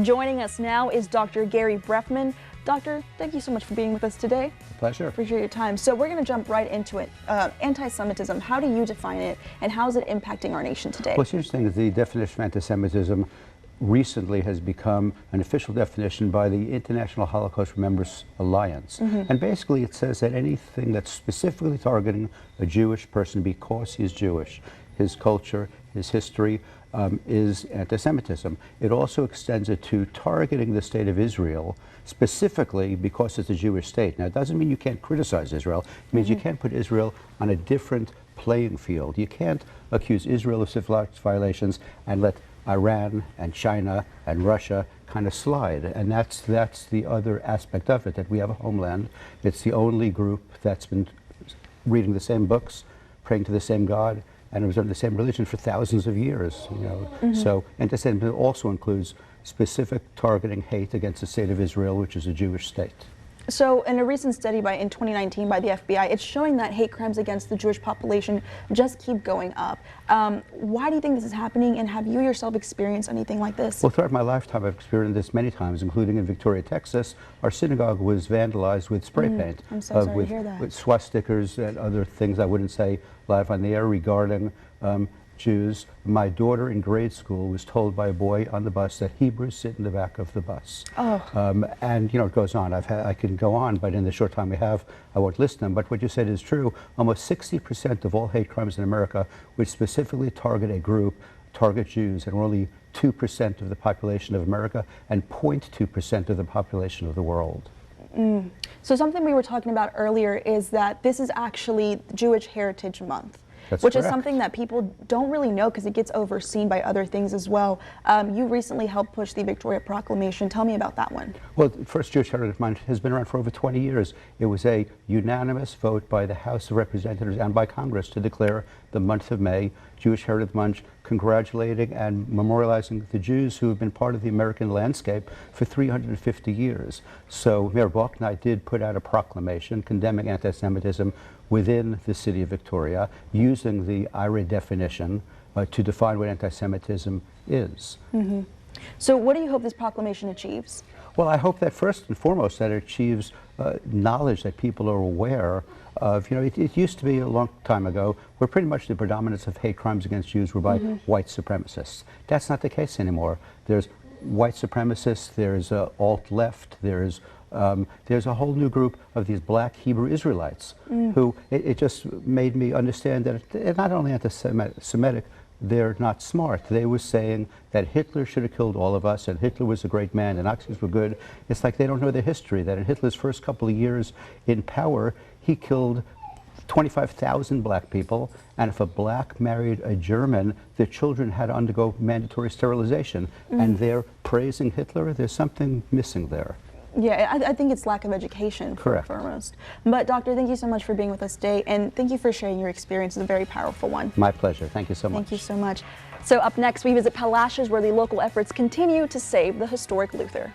Joining us now is Dr. Gary Branfman. Doctor, thank you so much for being with us today. Pleasure. Appreciate your time. So we're going to jump right into it. Anti-Semitism, how do you define it, and how is it impacting our nation today? What's interesting is the definition of anti-Semitism recently has become an official definition by the International Holocaust Remembrance Alliance. And basically it says that anything that's specifically targeting a Jewish person because he's Jewish, his culture, his history, is anti-Semitism. It also extends it to targeting the state of Israel specifically because it's a Jewish state. Now, it doesn't mean you can't criticize Israel. It means you can't put Israel on a different playing field. You can't accuse Israel of civil rights violations and let Iran and China and Russia kind of slide. And that's the other aspect of it, that we have a homeland. It's the only group that's been reading the same books, praying to the same God, and observing the same religion for thousands of years. So anti-Semitism also includes specific targeting hate against the state of Israel, which is a Jewish state. So in a recent study in 2019 by the FBI, it's showing that hate crimes against the Jewish population just keep going up. Why do you think this is happening, and have you yourself experienced anything like this? Well, throughout my lifetime, I've experienced this many times, including in Victoria, Texas. Our synagogue was vandalized with spray paint. I'm so sorry to hear that. With swastikas and other things I wouldn't say live on the air regarding Jews. My daughter in grade school was told by a boy on the bus that Hebrews sit in the back of the bus. And it goes on. I can go on, but in the short time we have, I won't list them. But what you said is true. Almost 60% of all hate crimes in America, which specifically target a group, target Jews, and we're only 2% of the population of America and 0.2% of the population of the world. So something we were talking about earlier is that this is actually Jewish Heritage Month. That's which correct. Is something that people don't really know because it gets overseen by other things as well. You recently helped push the Victoria Proclamation. Tell me about that one. Well, the first Jewish Heritage Month has been around for over 20 years. It was a unanimous vote by the House of Representatives and by Congress to declare the month of May Jewish Heritage Month, congratulating and memorializing the Jews who have been part of the American landscape for 350 years. So Mayor Balknight did put out a proclamation condemning anti-Semitism within the city of Victoria, using the IRA definition to define what anti-Semitism is. So what do you hope this proclamation achieves? Well, I hope that first and foremost that it achieves knowledge that people are aware of. It used to be a long time ago where pretty much the predominance of hate crimes against Jews were by white supremacists. That's not the case anymore. There's white supremacists, there's alt-left, there's a whole new group of these black Hebrew Israelites who it just made me understand that they're not only anti-Semitic, they're not smart. They were saying that Hitler should have killed all of us, and Hitler was a great man, and Nazis were good. It's like they don't know their history, that in Hitler's first couple of years in power, he killed 25,000 black people, and if a black married a German, the children had to undergo mandatory sterilization. And they're praising Hitler. There's something missing there. Yeah, I think it's lack of education, foremost. But Doctor, thank you so much for being with us today, and thank you for sharing your experience. It's a very powerful one. My pleasure. Thank you so much. Thank you so much. So up next, we visit Palashes, where the local efforts continue to save the historic Luther.